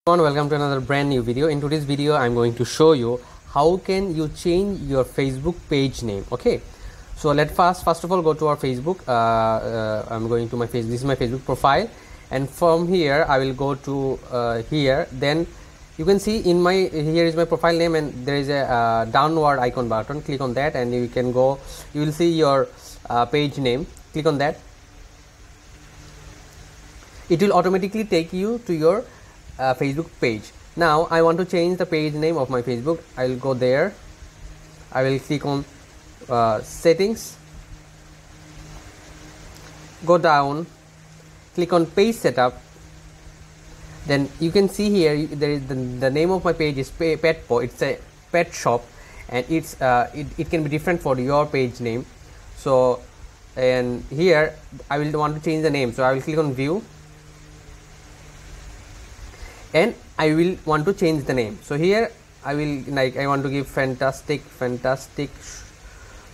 Welcome to another brand new video. In today's video I'm going to show you how can you change your Facebook page name. Okay, so let's first of all go to our Facebook. I'm going to my this is my Facebook profile, and from here I will go to here. Then you can see in my here is my profile name, and there is a downward icon button. Click on that and you can go, you will see your page name. Click on that. It will automatically take you to your Facebook page. Now I want to change the page name of my Facebook. I will go there. I will click on settings, go down, click on page setup. Then you can see here there is the name of my page is Petpo. It's a pet shop, and it's it can be different for your page name. So, and here I will want to change the name, so I will click on view and I will want to change the name. So here I will I want to give fantastic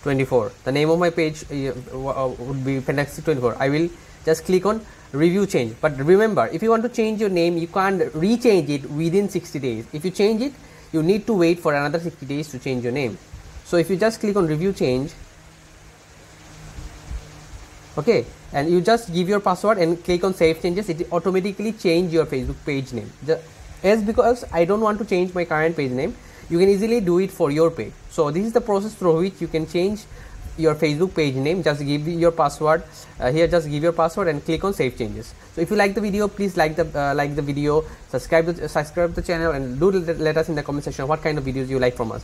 24. The name of my page would be fantastic 24. I will just click on review change. But remember, if you want to change your name, you can't rechange it within 60 days. If you change it, you need to wait for another 60 days to change your name. So if you just click on review change, okay, and you just give your password and click on save changes, it automatically change your Facebook page name. Because I don't want to change my current page name, you can easily do it for your page. So this is the process through which you can change your Facebook page name. Just give your password here, just give your password and click on save changes. So if you like the video, please like the video, subscribe the channel, and do let us in the comment section what kind of videos you like from us.